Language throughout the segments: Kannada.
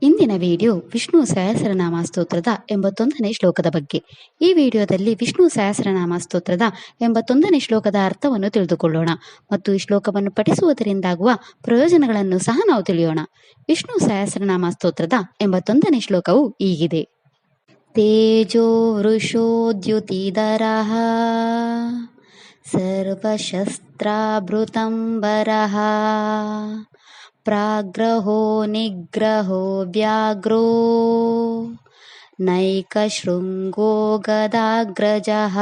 ಇಂದಿನ ವಿಡಿಯೋ ವಿಷ್ಣು ಸಹಸ್ರನಾಮ ಸ್ತೋತ್ರದ 81ನೇ ಶ್ಲೋಕದ ಬಗ್ಗೆ. ಈ ವಿಡಿಯೋದಲ್ಲಿ ವಿಷ್ಣು ಸಹಸ್ರನಾಮ ಸ್ತೋತ್ರದ 81ನೇ ಶ್ಲೋಕದ ಅರ್ಥವನ್ನು ತಿಳಿದುಕೊಳ್ಳೋಣ ಮತ್ತು ಈ ಶ್ಲೋಕವನ್ನು ಪಠಿಸುವುದರಿಂದಾಗುವ ಪ್ರಯೋಜನಗಳನ್ನು ಸಹ ನಾವು ತಿಳಿಯೋಣ. ವಿಷ್ಣು ಸಹಸ್ರನಾಮ ಸ್ತೋತ್ರದ 81ನೇ ಶ್ಲೋಕವು ಹೀಗಿದೆ. ತೇಜೋ ವೃಷೋದ್ಯುತಿಧರಃ ಸರ್ವಶಸ್ತ್ರಾಭೃತಂಬರಃ ಪ್ರಾಗ್ರಹೋ ನಿಗ್ರಹೋ ವ್ಯಾಘ್ರೋ ನೈಕಶೃಂಗೋ ಗದಾಗ್ರಜಃ.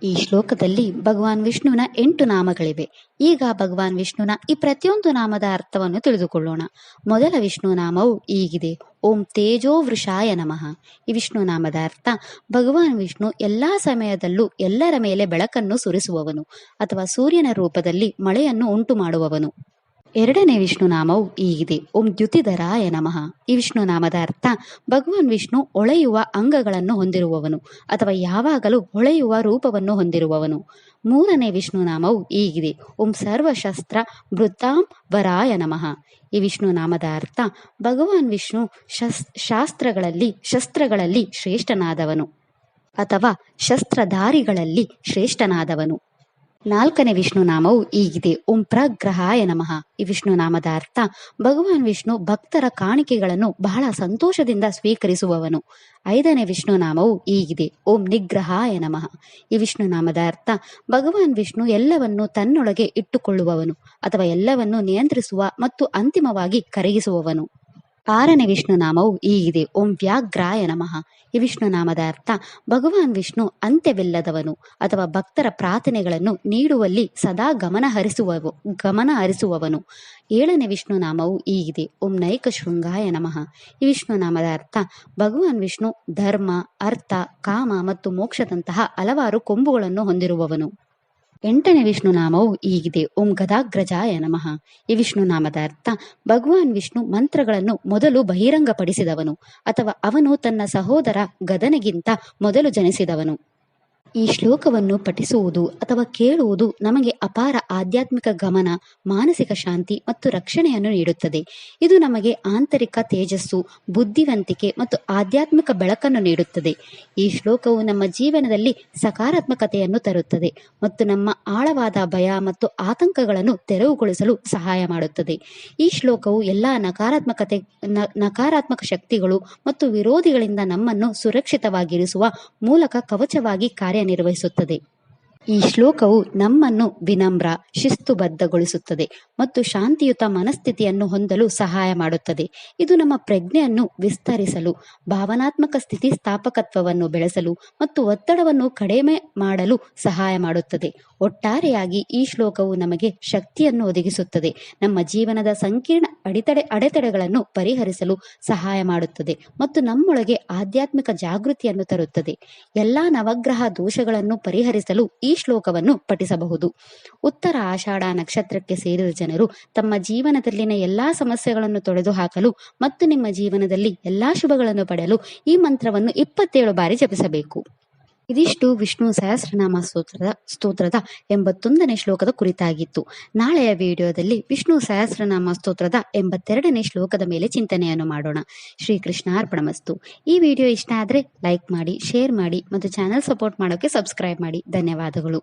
ಈ ಶ್ಲೋಕದಲ್ಲಿ ಭಗವಾನ್ ವಿಷ್ಣುವಿನ 8 ನಾಮಗಳಿವೆ. ಈಗ ಭಗವಾನ್ ವಿಷ್ಣುವಿನ ಈ ಪ್ರತಿಯೊಂದು ನಾಮದ ಅರ್ಥವನ್ನು ತಿಳಿದುಕೊಳ್ಳೋಣ. ಮೊದಲ ವಿಷ್ಣು ನಾಮವು ಹೀಗಿದೆ. ಓಂ ತೇಜೋ ವೃಷಾಯ ನಮಃ. ಈ ವಿಷ್ಣು ನಾಮದ ಅರ್ಥ ಭಗವಾನ್ ವಿಷ್ಣು ಎಲ್ಲಾ ಸಮಯದಲ್ಲೂ ಎಲ್ಲರ ಮೇಲೆ ಬೆಳಕನ್ನು ಸುರಿಸುವವನು ಅಥವಾ ಸೂರ್ಯನ ರೂಪದಲ್ಲಿ ಮಳೆಯನ್ನು ಉಂಟು ಮಾಡುವವನು. ಎರಡನೇ ವಿಷ್ಣು ನಾಮವು ಹೀಗಿದೆ. ಓಂ ದ್ಯುತಿಧರಾಯ ನಮಃ. ಈ ವಿಷ್ಣು ನಾಮದ ಅರ್ಥ ಭಗವಾನ್ ವಿಷ್ಣು ಹೊಳೆಯುವ ಅಂಗಗಳನ್ನು ಹೊಂದಿರುವವನು ಅಥವಾ ಯಾವಾಗಲೂ ಹೊಳೆಯುವ ರೂಪವನ್ನು ಹೊಂದಿರುವವನು. ಮೂರನೇ ವಿಷ್ಣು ನಾಮವು ಹೀಗಿದೆ. ಓಂ ಸರ್ವಶಸ್ತ್ರ ಭೃತಾಂಬರಾಯ ನಮಃ. ಈ ವಿಷ್ಣು ನಾಮದ ಅರ್ಥ ಭಗವಾನ್ ವಿಷ್ಣು ಶಸ್ತ್ರಗಳಲ್ಲಿ ಶ್ರೇಷ್ಠನಾದವನು ಅಥವಾ ಶಸ್ತ್ರಧಾರಿಗಳಲ್ಲಿ ಶ್ರೇಷ್ಠನಾದವನು. ನಾಲ್ಕನೇ ವಿಷ್ಣು ನಾಮವು ಹೀಗಿದೆ. ಓಂ ಪ್ರಗ್ರಹಾಯ ನಮಃ. ಈ ವಿಷ್ಣು ನಾಮದ ಅರ್ಥ ಭಗವಾನ್ ವಿಷ್ಣು ಭಕ್ತರ ಕಾಣಿಕೆಗಳನ್ನು ಬಹಳ ಸಂತೋಷದಿಂದ ಸ್ವೀಕರಿಸುವವನು. ಐದನೇ ವಿಷ್ಣು ನಾಮವು ಹೀಗಿದೆ. ಓಂ ನಿಗ್ರಹಾಯ ನಮಃ. ಈ ವಿಷ್ಣು ನಾಮದ ಅರ್ಥ ಭಗವಾನ್ ವಿಷ್ಣು ಎಲ್ಲವನ್ನು ತನ್ನೊಳಗೆ ಇಟ್ಟುಕೊಳ್ಳುವವನು ಅಥವಾ ಎಲ್ಲವನ್ನು ನಿಯಂತ್ರಿಸುವ ಮತ್ತು ಅಂತಿಮವಾಗಿ ಕರಗಿಸುವವನು. ಆರನೇ ವಿಷ್ಣು ನಾಮವು ಹೀಗಿದೆ. ಓಂ ವ್ಯಾಘ್ರಾಯ ನಮಃ. ಈ ವಿಷ್ಣು ನಾಮದ ಅರ್ಥ ಭಗವಾನ್ ವಿಷ್ಣು ಅಂತ್ಯವಿಲ್ಲದವನು ಅಥವಾ ಭಕ್ತರ ಪ್ರಾರ್ಥನೆಗಳನ್ನು ನೀಡುವಲ್ಲಿ ಸದಾ ಗಮನ ಹರಿಸುವವನು. ಏಳನೇ ವಿಷ್ಣು ನಾಮವು ಹೀಗಿದೆ. ಓಂ ನೈಕ ಶೃಂಗಾಯ ನಮಃ. ಈ ವಿಷ್ಣು ನಾಮದ ಅರ್ಥ ಭಗವಾನ್ ವಿಷ್ಣು ಧರ್ಮ, ಅರ್ಥ, ಕಾಮ ಮತ್ತು ಮೋಕ್ಷದಂತಹ ಹಲವಾರು ಕೊಂಬುಗಳನ್ನು ಹೊಂದಿರುವವನು. ಎಂಟನೇ ವಿಷ್ಣು ನಾಮವು ಹೀಗಿದೆ. ಓಂ ಗದಾಗ್ರಜಾಯ ನಮಃ. ಈ ವಿಷ್ಣು ನಾಮದ ಅರ್ಥ ಭಗವಾನ್ ವಿಷ್ಣು ಮಂತ್ರಗಳನ್ನು ಮೊದಲು ಬಹಿರಂಗಪಡಿಸಿದವನು ಅಥವಾ ಅವನು ತನ್ನ ಸಹೋದರ ಗದನಿಗಿಂತ ಮೊದಲು ಜನಿಸಿದವನು. ಈ ಶ್ಲೋಕವನ್ನು ಪಠಿಸುವುದು ಅಥವಾ ಕೇಳುವುದು ನಮಗೆ ಅಪಾರ ಆಧ್ಯಾತ್ಮಿಕ ಗಮನ, ಮಾನಸಿಕ ಶಾಂತಿ ಮತ್ತು ರಕ್ಷಣೆಯನ್ನು ನೀಡುತ್ತದೆ. ಇದು ನಮಗೆ ಆಂತರಿಕ ತೇಜಸ್ಸು, ಬುದ್ಧಿವಂತಿಕೆ ಮತ್ತು ಆಧ್ಯಾತ್ಮಿಕ ಬೆಳಕನ್ನು ನೀಡುತ್ತದೆ. ಈ ಶ್ಲೋಕವು ನಮ್ಮ ಜೀವನದಲ್ಲಿ ಸಕಾರಾತ್ಮಕತೆಯನ್ನು ತರುತ್ತದೆ ಮತ್ತು ನಮ್ಮ ಆಳವಾದ ಭಯ ಮತ್ತು ಆತಂಕಗಳನ್ನು ತೆರವುಗೊಳಿಸಲು ಸಹಾಯ ಮಾಡುತ್ತದೆ. ಈ ಶ್ಲೋಕವು ಎಲ್ಲ ನಕಾರಾತ್ಮಕ ಶಕ್ತಿಗಳು ಮತ್ತು ವಿರೋಧಿಗಳಿಂದ ನಮ್ಮನ್ನು ಸುರಕ್ಷಿತವಾಗಿರಿಸುವ ಮೂಲಕ ಕವಚವಾಗಿ ಕಾರ್ಯನಿರ್ವಹಿಸುತ್ತದೆ. ಈ ಶ್ಲೋಕವು ನಮ್ಮನ್ನು ವಿನಮ್ರ, ಶಿಸ್ತುಬದ್ಧಗೊಳಿಸುತ್ತದೆ ಮತ್ತು ಶಾಂತಿಯುತ ಮನಸ್ಥಿತಿಯನ್ನು ಹೊಂದಲು ಸಹಾಯ ಮಾಡುತ್ತದೆ. ಇದು ನಮ್ಮ ಪ್ರಜ್ಞೆಯನ್ನು ವಿಸ್ತರಿಸಲು, ಭಾವನಾತ್ಮಕ ಸ್ಥಿತಿಸ್ಥಾಪಕತ್ವವನ್ನು ಬೆಳೆಸಲು ಮತ್ತು ಒತ್ತಡವನ್ನು ಕಡಿಮೆ ಮಾಡಲು ಸಹಾಯ ಮಾಡುತ್ತದೆ. ಒಟ್ಟಾರೆಯಾಗಿ ಈ ಶ್ಲೋಕವು ನಮಗೆ ಶಕ್ತಿಯನ್ನು ಒದಗಿಸುತ್ತದೆ, ನಮ್ಮ ಜೀವನದ ಸಂಕೀರ್ಣ ಅಡೆತಡೆಗಳನ್ನು ಪರಿಹರಿಸಲು ಸಹಾಯ ಮಾಡುತ್ತದೆ ಮತ್ತು ನಮ್ಮೊಳಗೆ ಆಧ್ಯಾತ್ಮಿಕ ಜಾಗೃತಿಯನ್ನು ತರುತ್ತದೆ. ಎಲ್ಲಾ ನವಗ್ರಹ ದೋಷಗಳನ್ನು ಪರಿಹರಿಸಲು ಈ ಶ್ಲೋಕವನ್ನು ಪಠಿಸಬಹುದು. ಉತ್ತರ ಆಷಾಢ ನಕ್ಷತ್ರಕ್ಕೆ ಸೇರಿದ ಜನರು ತಮ್ಮ ಜೀವನದಲ್ಲಿನ ಎಲ್ಲಾ ಸಮಸ್ಯೆಗಳನ್ನು ತೊಡೆದುಹಾಕಲು ಮತ್ತು ನಿಮ್ಮ ಜೀವನದಲ್ಲಿ ಎಲ್ಲಾ ಶುಭಗಳನ್ನು ಪಡೆಯಲು ಈ ಮಂತ್ರವನ್ನು 27 ಬಾರಿ ಜಪಿಸಬೇಕು. ಇದಿಷ್ಟು ವಿಷ್ಣು ಸಹಸ್ರನಾಮ ಸ್ತೋತ್ರದ 81ನೇ ಶ್ಲೋಕದ ಕುರಿತಾಗಿತ್ತು. ನಾಳೆಯ ವಿಡಿಯೋದಲ್ಲಿ ವಿಷ್ಣು ಸಹಸ್ರನಾಮ ಸ್ತೋತ್ರದ 82ನೇ ಶ್ಲೋಕದ ಮೇಲೆ ಚಿಂತನೆಯನ್ನು ಮಾಡೋಣ. ಶ್ರೀಕೃಷ್ಣಾರ್ಪಣಮಸ್ತು. ಈ ವಿಡಿಯೋ ಇಷ್ಟ ಆದರೆ ಲೈಕ್ ಮಾಡಿ, ಶೇರ್ ಮಾಡಿ ಮತ್ತು ಚಾನೆಲ್ ಸಪೋರ್ಟ್ ಮಾಡೋಕೆ ಸಬ್ಸ್ಕ್ರೈಬ್ ಮಾಡಿ. ಧನ್ಯವಾದಗಳು.